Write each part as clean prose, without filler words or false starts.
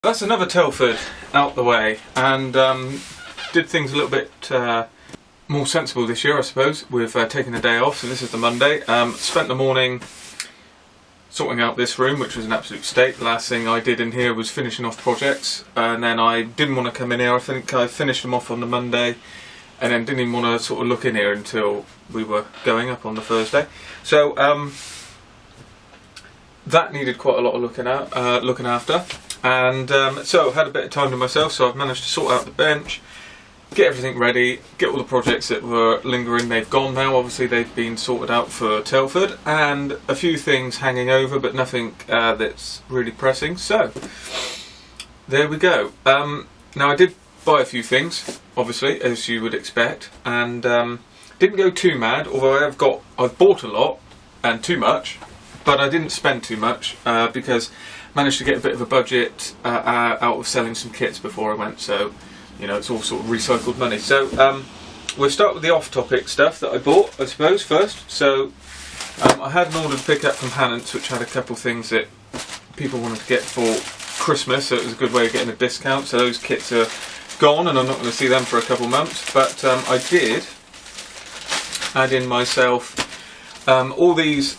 That's another Telford out the way, and did things a little bit more sensible this year, I suppose, with taking a day off. So this is the Monday. Spent the morning sorting out this room, which was an absolute state. The last thing I did in here was finishing off projects, and then I didn't want to come in here. I think I finished them off on the Monday, and then didn't even want to sort of look in here until we were going up on the Thursday. So that needed quite a lot of looking after. And so I had a bit of time to myself, so I've managed to sort out the bench, get everything ready, get all the projects that were lingering. They've gone now, obviously they've been sorted out for Telford, and a few things hanging over, but nothing that's really pressing. So there we go. Now I did buy a few things, obviously, as you would expect, and didn't go too mad, although I've bought a lot and too much, but I didn't spend too much because managed to get a bit of a budget out of selling some kits before I went, so you know, it's all sort of recycled money. So we'll start with the off-topic stuff that I bought, I suppose, first. So I had an order to pick up from Hannant's, which had a couple of things that people wanted to get for Christmas, so it was a good way of getting a discount. So those kits are gone, and I'm not going to see them for a couple of months, but I did add in myself all these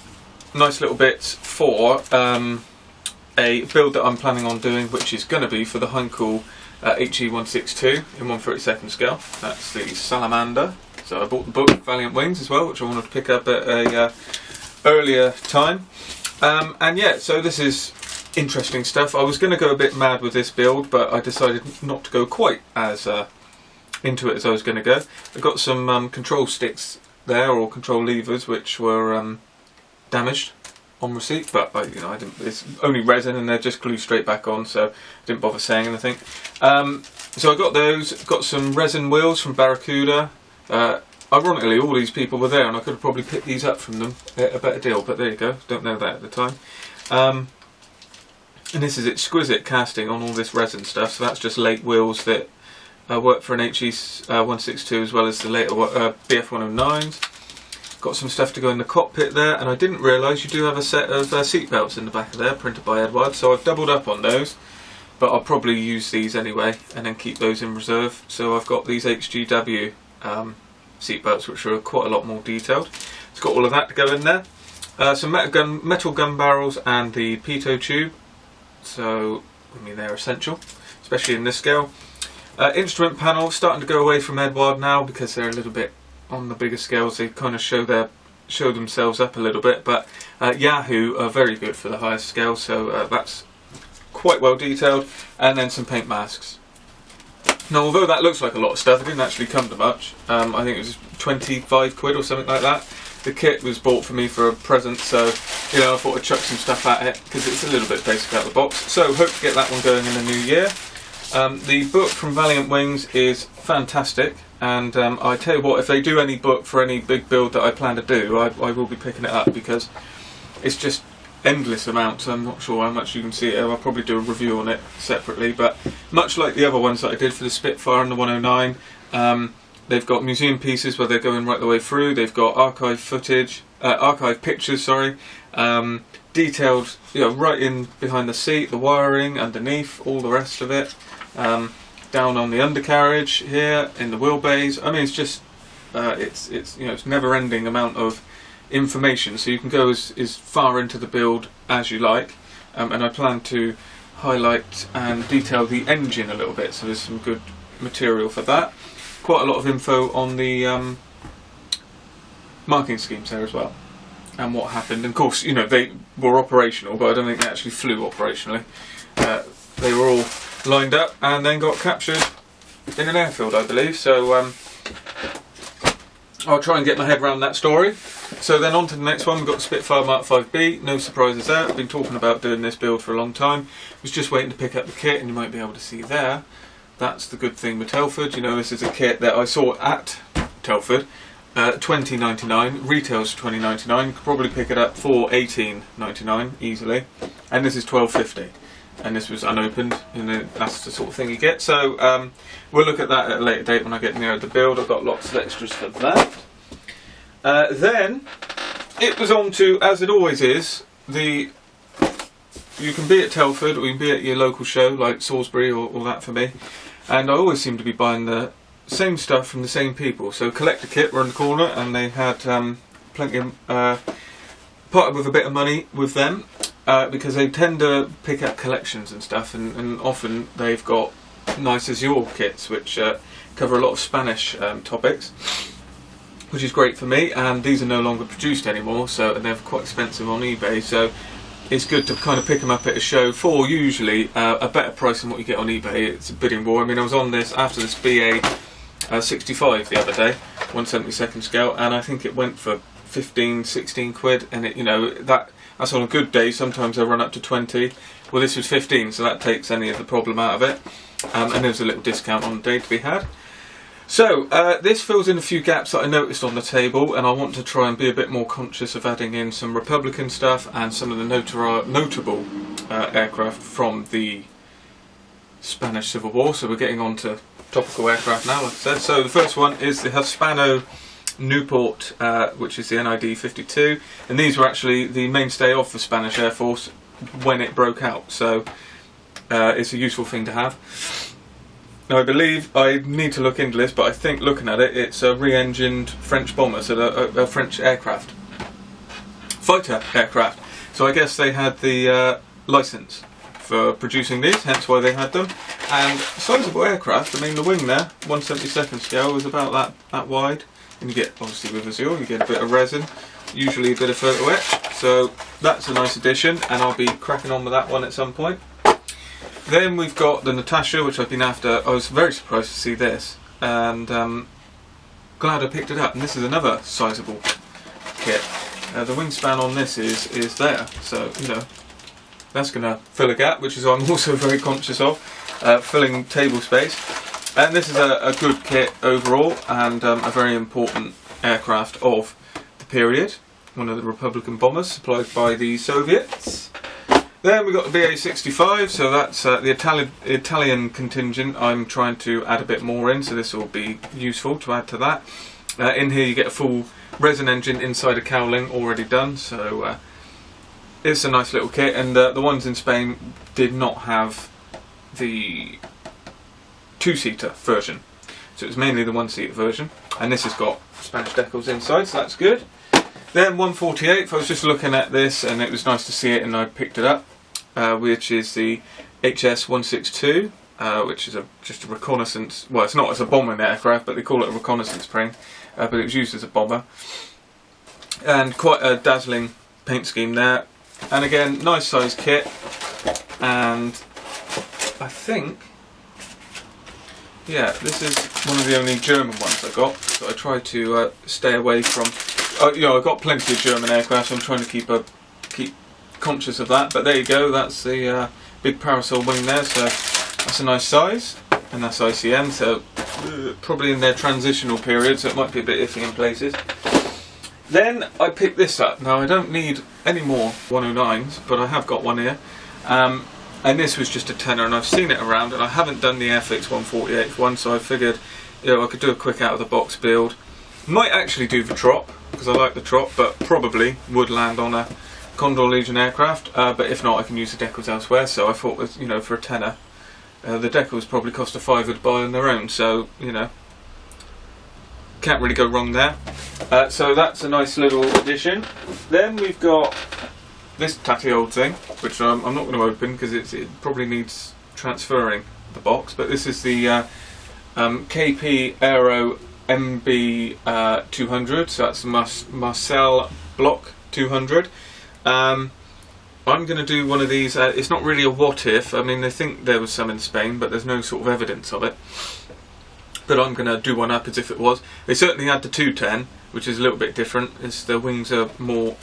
nice little bits for a build that I'm planning on doing, which is going to be for the Henschel He162 in 1/32 scale. That's the Salamander. So I bought the book Valiant Wings as well, which I wanted to pick up at a earlier time. And yeah, so this is interesting stuff. I was going to go a bit mad with this build, but I decided not to go quite as into it as I was going to go. I got some control sticks there, or control levers, which were damaged on receipt, but I didn't. It's only resin, and they're just glued straight back on, so I didn't bother saying anything. So I got those. Got some resin wheels from Barracuda. Ironically, all these people were there, and I could have probably picked these up from them at a better deal. But there you go. Don't know that at the time. And this is exquisite casting on all this resin stuff. So that's just late wheels that work for an HE162 as well as the later BF109s. Got some stuff to go in the cockpit there, and I didn't realise you do have a set of seat belts in the back of there, printed by Edward, so I've doubled up on those, but I'll probably use these anyway and then keep those in reserve. So I've got these HGW seat belts, which are quite a lot more detailed. It's got all of that to go in there. Some metal gun barrels and the pitot tube, so I mean they're essential, especially in this scale. Instrument panel, starting to go away from Edward now because they're a little bit on the bigger scales. They kind of show themselves up a little bit, but Yahoo are very good for the highest scale, so that's quite well detailed. And then some paint masks. Now, although that looks like a lot of stuff, it didn't actually come to much. I think it was 25 quid or something like that. The kit was bought for me for a present, so you know, I thought I'd chuck some stuff at it because it's a little bit basic out of the box. So hope to get that one going in the new year. The book from Valiant Wings is fantastic, and I tell you what, if they do any book for any big build that I plan to do, I will be picking it up because it's just endless amounts. I'm not sure how much you can see it. I'll probably do a review on it separately, but much like the other ones that I did for the Spitfire and the 109, they've got museum pieces where they're going right the way through. They've got archive footage, archive pictures, sorry, detailed, you know, right in behind the seat, the wiring, underneath, all the rest of it. Down on the undercarriage here, in the wheelbase. I mean, it's just it's you know, it's never-ending amount of information. So you can go as far into the build as you like, and I plan to highlight and detail the engine a little bit. So there's some good material for that. Quite a lot of info on the marking schemes there as well, and what happened. And of course, you know, they were operational, but I don't think they actually flew operationally. They were all lined up and then got captured in an airfield, I believe. So I'll try and get my head around that story. So then on to the next one. We've got the Spitfire Mark 5B. No surprises there. I've been talking about doing this build for a long time. Was just waiting to pick up the kit, and you might be able to see there. That's the good thing with Telford. You know, this is a kit that I saw at Telford, $20.99. Retails $20.99. You could probably pick it up for $18.99 easily, and this is $12.50. And this was unopened, and that's the sort of thing you get. So we'll look at that at a later date when I get nearer the build. I've got lots of extras for that. Then it was on to, as it always is, the you can be at Telford or you can be at your local show like Salisbury or that for me, and I always seem to be buying the same stuff from the same people. So Collector Kit were in the corner, and they had plenty of parted with a bit of money with them because they tend to pick up collections and stuff, and often they've got nice Azure kits which cover a lot of Spanish topics, which is great for me. And these are no longer produced anymore, so and they're quite expensive on eBay, so it's good to kind of pick them up at a show for usually a better price than what you get on eBay. It's a bidding war. I mean, I was on this after this BA 65 the other day, 1/72 scale, and I think it went for 15, 16 quid, and it, you know, that's on a good day. Sometimes I run up to 20. Well, this was 15, so that takes any of the problem out of it, and there's a little discount on the day to be had. So this fills in a few gaps that I noticed on the table, and I want to try and be a bit more conscious of adding in some Republican stuff and some of the notable aircraft from the Spanish Civil War. So we're getting on to topical aircraft now, like I said. So the first one is the Hispano Newport, which is the NID 52, and these were actually the mainstay of the Spanish Air Force when it broke out, so it's a useful thing to have. Now I believe, I need to look into this, but I think looking at it, it's a re-engined French bomber, so a French aircraft, fighter aircraft. So I guess they had the license for producing these, hence why they had them. And sizable aircraft. I mean, the wing there, 1/72 scale, was about that wide. And you get, obviously with Azure, you get a bit of resin, usually a bit of photo etch. So that's a nice addition, and I'll be cracking on with that one at some point. Then we've got the Natasha, which I've been after. I was very surprised to see this, and glad I picked it up. And this is another sizable kit. The wingspan on this is there, so you know that's going to fill a gap, which is I'm also very conscious of, filling table space. And this is a good kit overall, and a very important aircraft of the period. One of the Republican bombers supplied by the Soviets. Then we've got the BA 65, so that's the Italian contingent. I'm trying to add a bit more in, so this will be useful to add to that. In here you get a full resin engine inside a cowling already done, so it's a nice little kit. And the ones in Spain did not have the two-seater version, so it's mainly the one-seater version, and this has got Spanish decals inside, so that's good. Then 148th, I was just looking at this and it was nice to see it, and I picked it up, which is the HS 162, which is just a reconnaissance, well, it's not as a bombing aircraft, but they call it a reconnaissance plane, but it was used as a bomber, and quite a dazzling paint scheme there. And again, nice size kit, and I think, yeah, this is one of the only German ones I got, so I try to stay away from. You know, I've got plenty of German aircraft, so I'm trying to keep conscious of that. But there you go, that's the big parasol wing there, so that's a nice size, and that's ICM, so probably in their transitional period, so it might be a bit iffy in places. Then I picked this up. Now I don't need any more 109s, but I have got one here. And this was just a tenner, and I've seen it around, and I haven't done the Airfix 148th one, so I figured, you know, I could do a quick out of the box build. Might actually do the Trop, because I like the Trop, but probably would land on a Condor Legion aircraft, but if not I can use the decals elsewhere. So I thought, you know, for a tenner, the decals probably cost a fiver to buy on their own, so you know, can't really go wrong there. So that's a nice little addition. Then we've got this tatty old thing, which I'm not going to open because it probably needs transferring the box, but this is the KP Aero MB 200, so that's the Marcel Block 200. I'm going to do one of these. It's not really a what if. I mean, they think there was some in Spain, but there's no sort of evidence of it. But I'm going to do one up as if it was. They certainly had the 210, which is a little bit different. The wings are more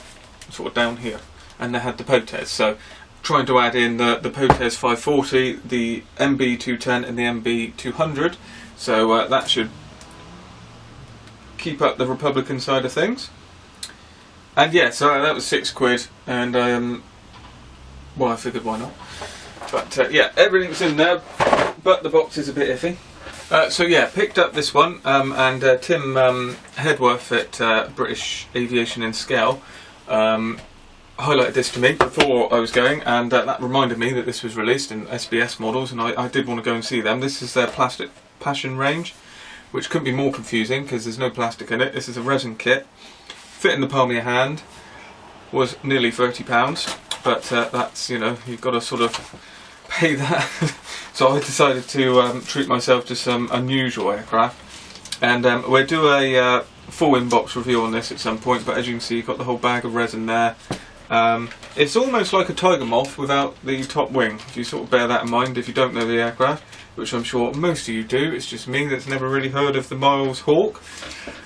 sort of down here, and they had the Potes. So trying to add in the Potes 540, the MB 210, and the MB 200. So that should keep up the Republican side of things. And yeah, so that was £6, and well, I figured why not. But yeah, everything's in there, but the box is a bit iffy. So yeah, picked up this one, and Tim Hedworth at British Aviation in Scale. highlighted this to me before I was going, and that reminded me that this was released in SBS models, and I did want to go and see them. This is their Plastic Passion range, which couldn't be more confusing because there's no plastic in it. This is a resin kit, fit in the palm of your hand, was nearly £30, but that's, you know, you've got to sort of pay that. So I decided to treat myself to some unusual aircraft, and we'll do a full inbox review on this at some point, but as you can see, you've got the whole bag of resin there. It's almost like a Tiger Moth without the top wing, if you sort of bear that in mind if you don't know the aircraft, which I'm sure most of you do. It's just me that's never really heard of the Miles Hawk,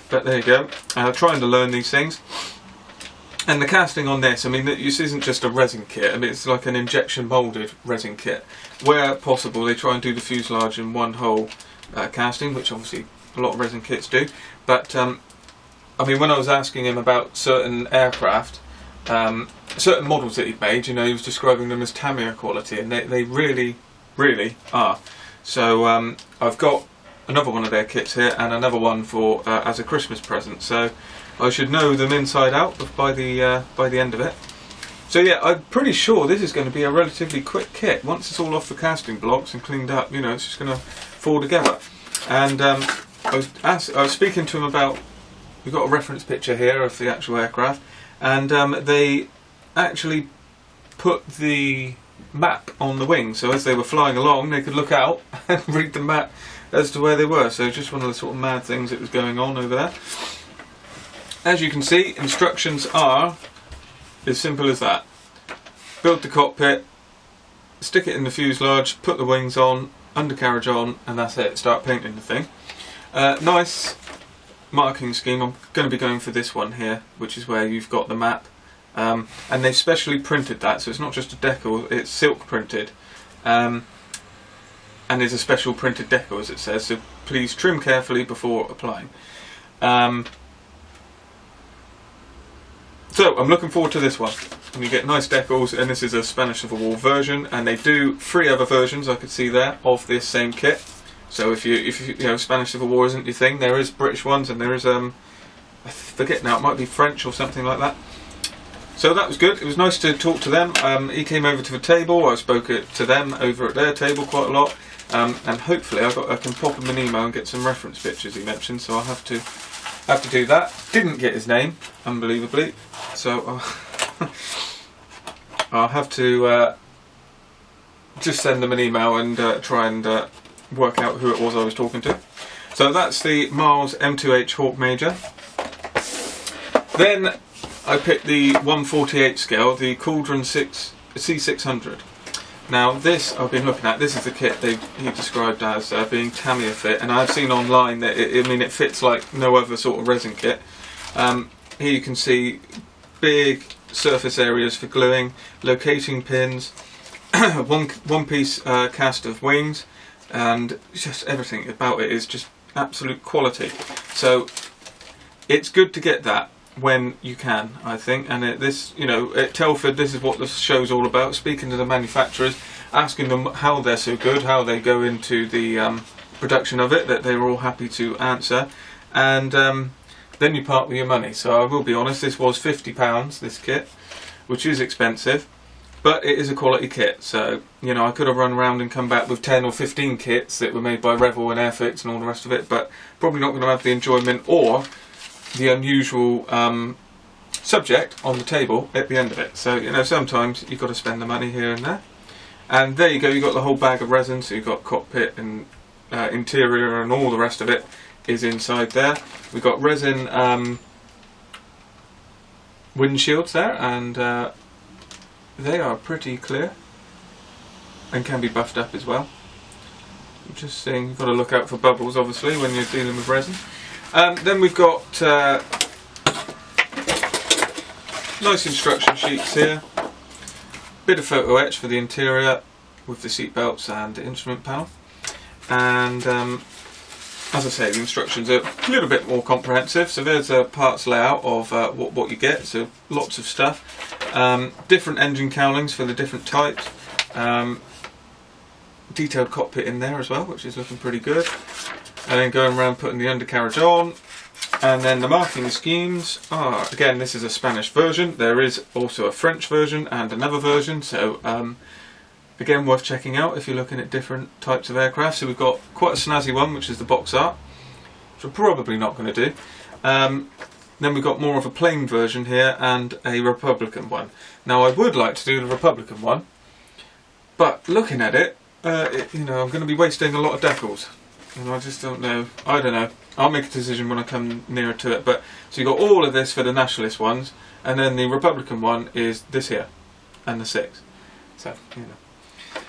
but there you go. Trying to learn these things. And the casting on this, I mean, this isn't just a resin kit. I mean, it's like an injection moulded resin kit. Where possible, they try and do the fuselage in one whole casting, which obviously a lot of resin kits do. But I mean, when I was asking him about certain aircraft, certain models that he'd made, you know, he was describing them as Tamiya quality, and they really, really are. So I've got another one of their kits here, and another one for as a Christmas present. So I should know them inside out by the end of it. So yeah, I'm pretty sure this is going to be a relatively quick kit. Once it's all off the casting blocks and cleaned up, you know, it's just going to fall together. And I was speaking to him about, we've got a reference picture here of the actual aircraft, and they actually put the map on the wing, so as they were flying along they could look out and read the map as to where they were. So just one of the sort of mad things that was going on over there. As you can see, instructions are as simple as that. Build the cockpit, stick it in the fuselage, put the wings on, undercarriage on, and that's it. Start painting the thing. Nice marking scheme. I'm going to be going for this one here, which is where you've got the map. And they've specially printed that, so it's not just a decal, it's silk printed. And there's a special printed decal, as it says, so please trim carefully before applying. So I'm looking forward to this one. And you get nice decals, and this is a Spanish Civil War version, and they do 3 other versions I could see there of this same kit. So if you know, Spanish Civil War isn't your thing, there is British ones, and there is I forget now, it might be French or something like that. So that was good. It was nice to talk to them. He came over to the table. I spoke to them over at their table quite a lot, and hopefully I can pop him an email and get some reference pictures he mentioned. So I'll have to do that. Didn't get his name, unbelievably. So I'll have to just send them an email and try and work out who it was I was talking to. So that's the Miles M2H Hawk Major. Then I picked the 1/48 scale, the Caudron C600. Now this I've been looking at. This is the kit he described as being Tamiya fit, and I've seen online that it fits like no other sort of resin kit. Here you can see big surface areas for gluing, locating pins, one piece cast of wings, and just everything about it is just absolute quality. So it's good to get that when you can, I think. And this, you know, at Telford, this is what the show's all about, speaking to the manufacturers, asking them how they're so good, how they go into the production of it, that they were all happy to answer, and then you part with your money. So I will be honest, this was £50, this kit, which is expensive, but it is a quality kit. So, you know, I could have run around and come back with 10 or 15 kits that were made by Revel and Airfix and all the rest of it, but probably not going to have the enjoyment or the unusual subject on the table at the end of it. So, you know, sometimes you've got to spend the money here and there. And there you go, you've got the whole bag of resin, so you've got cockpit and interior and all the rest of it is inside there. We've got resin windshields there, and they are pretty clear and can be buffed up as well. I'm just saying, you've got to look out for bubbles obviously when you're dealing with resin. Then we've got nice instruction sheets here, bit of photo etch for the interior with the seat belts and the instrument panel, and as I say, the instructions are a little bit more comprehensive. So there's a parts layout of what you get, so lots of stuff, different engine cowlings for the different types, detailed cockpit in there as well, which is looking pretty good. And then going around putting the undercarriage on, And then the marking schemes are, again, this is a Spanish version. There is also a French version and another version, so again, worth checking out if you're looking at different types of aircraft. So we've got quite a snazzy one, which is the box art, which we're probably not going to do. Then we've got more of a plain version here and a Republican one. Now I would like to do the Republican one, but looking at it, you know, I'm going to be wasting a lot of decals. And I just don't know. I don't know. I'll make a decision when I come nearer to it. But so you've got all of this for the nationalist ones, and then the Republican one is this here, and the 6. So, you know.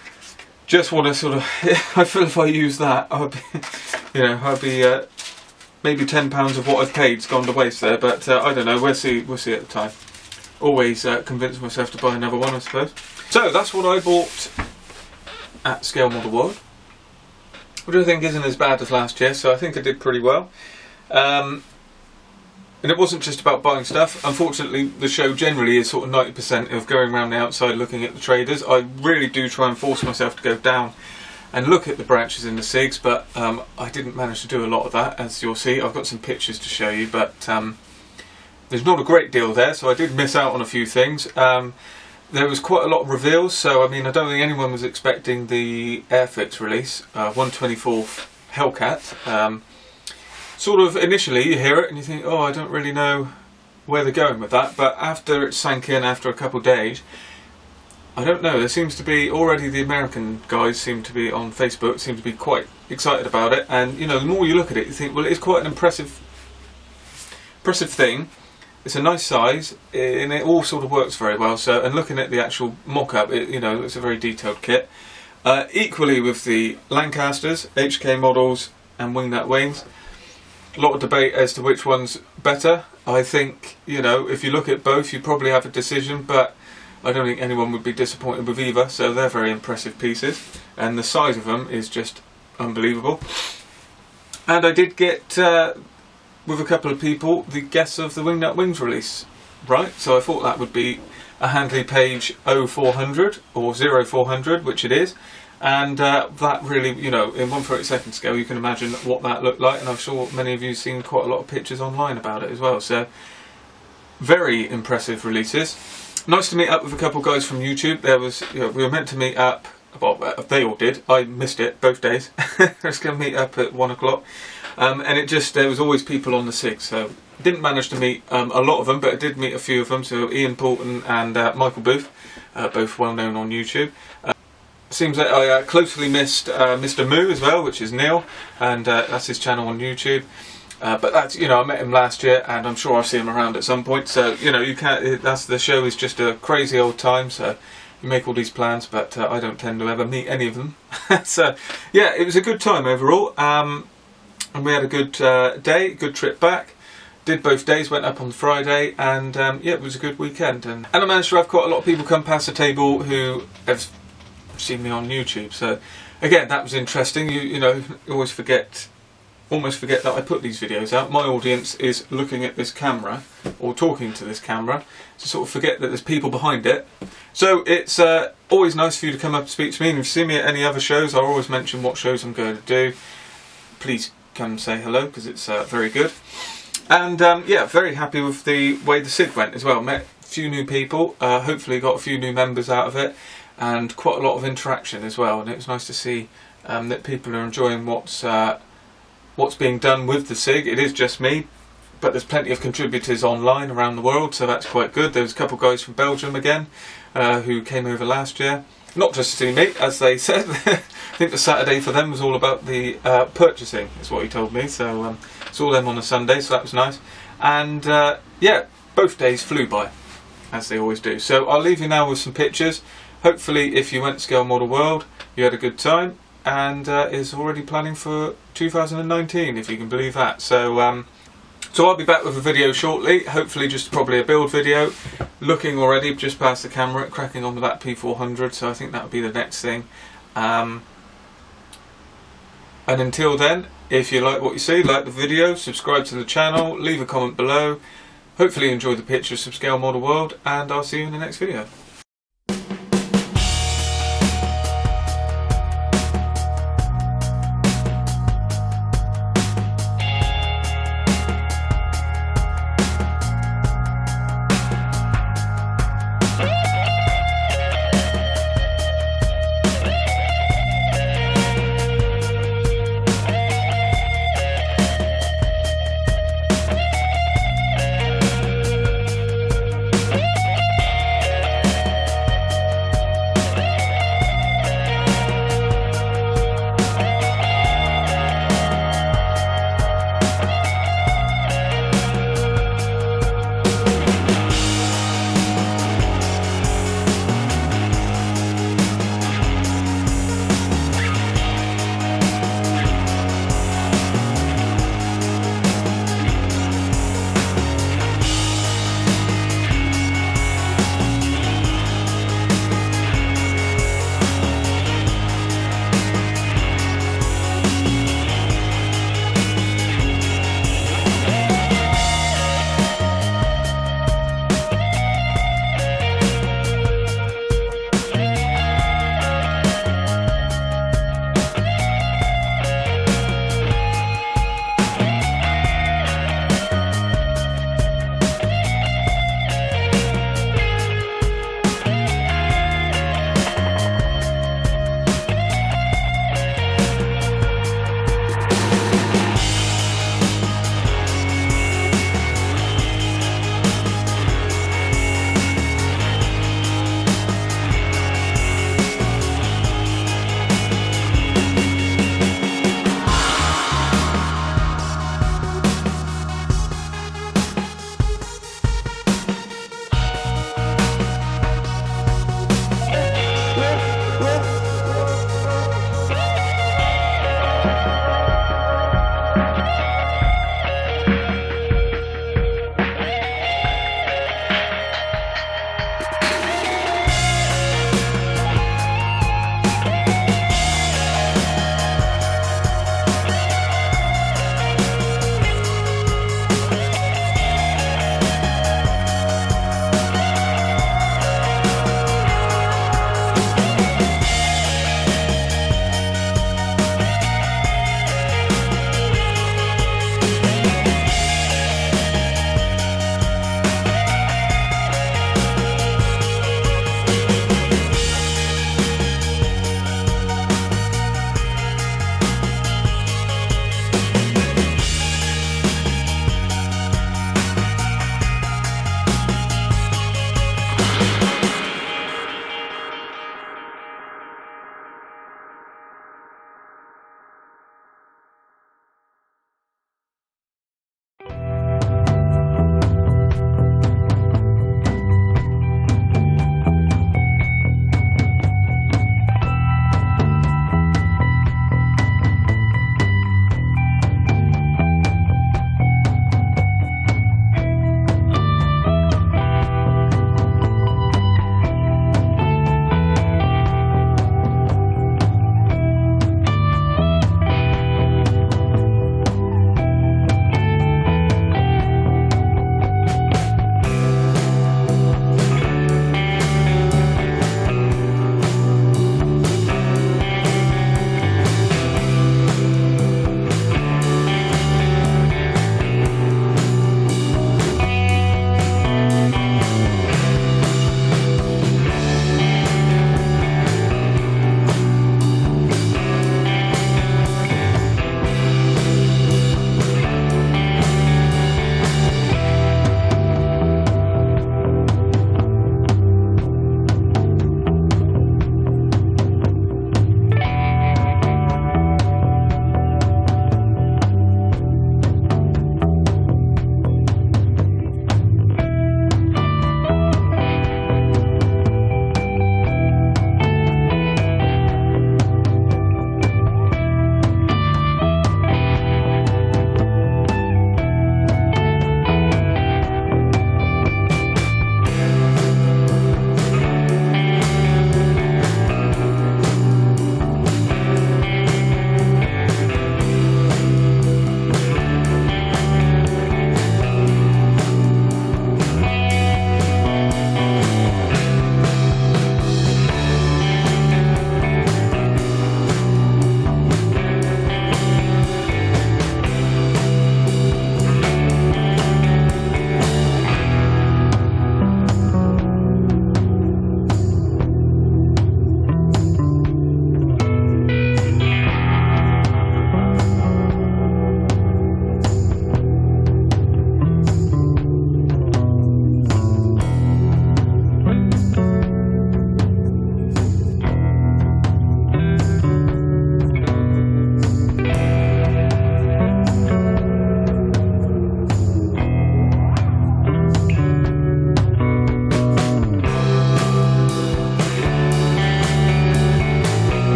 Just want to sort of, I feel if I use that, I'll be, you know, I'll be maybe £10 of what I've paid's gone to waste there. But I don't know. We'll see at the time. Always convince myself to buy another one, I suppose. So that's what I bought at Scale Model World, which I think isn't as bad as last year. So I think I did pretty well. And it wasn't just about buying stuff. Unfortunately, the show generally is sort of 90% of going around the outside looking at the traders. I really do try and force myself to go down and look at the branches in the SIGs, but I didn't manage to do a lot of that, as you'll see. I've got some pictures to show you, but there's not a great deal there, so I did miss out on a few things. There was quite a lot of reveals, so I mean, I don't think anyone was expecting the Airfix release, 124th Hellcat. Sort of initially you hear it and you think, oh, I don't really know where they're going with that, but after it sank in after a couple of days, I don't know, there seems to be, already the American guys seem to be on Facebook, seem to be quite excited about it, and you know, the more you look at it you think, well, it is quite an impressive thing. It's a nice size and it all sort of works very well. So, and looking at the actual mock-up, you know, it's a very detailed kit. Equally with the Lancasters, HK models and Valiant Wings. A lot of debate as to which one's better. I think, you know, if you look at both, you probably have a decision, but I don't think anyone would be disappointed with either. So they're very impressive pieces, and the size of them is just unbelievable. And I did get, with a couple of people, the guess of the Valiant Wings release, right? So I thought that would be a handily page 0400 or 0400, which it is. And that really, you know, in 1/32 scale, you can imagine what that looked like, and I'm sure many of you have seen quite a lot of pictures online about it as well. So, very impressive releases. Nice to meet up with a couple of guys from YouTube. There was, you know, we were meant to meet up, well, they all did. I missed it both days. I was going to meet up at 1 o'clock, and it just, there was always people on the SIG, so didn't manage to meet a lot of them, but I did meet a few of them. So Ian Porton and Michael Booth, both well known on YouTube. Seems that I closely missed Mr. Moo as well, which is Neil, and that's his channel on YouTube. But that's, you know, I met him last year, and I'm sure I'll see him around at some point. So, you know, you can't. That's, the show is just a crazy old time. So you make all these plans, but I don't tend to ever meet any of them. So yeah, it was a good time overall, and we had a good day, good trip back. Did both days, went up on Friday, and yeah, it was a good weekend. And I managed to have quite a lot of people come past the table who have seen me on YouTube. So again, that was interesting. You know, you almost forget that I put these videos out. My audience is looking at this camera or talking to this camera, to sort of forget that there's people behind it. So it's always nice for you to come up and speak to me, and if you see me at any other shows, I'll always mention what shows I'm going to do. Please come and say hello, because it's very good. And yeah, very happy with the way the SIG went as well. Met a few new people, hopefully got a few new members out of it, and quite a lot of interaction as well. And it was nice to see that people are enjoying what's being done with the SIG. It is just me, but there's plenty of contributors online around the world, so that's quite good. There was a couple of guys from Belgium again who came over last year, not just to see me, as they said. I think the Saturday for them was all about the purchasing, is what he told me. So saw them on a Sunday, so that was nice. And yeah, both days flew by, as they always do. So I'll leave you now with some pictures. Hopefully, if you went to Scale Model World, you had a good time, and is already planning for 2019, if you can believe that. So so I'll be back with a video shortly, hopefully just probably a build video, looking already just past the camera, cracking on with that P400, so I think that would be the next thing. And until then, if you like what you see, like the video, subscribe to the channel, leave a comment below, hopefully enjoy the pictures of Scale Model World, and I'll see you in the next video.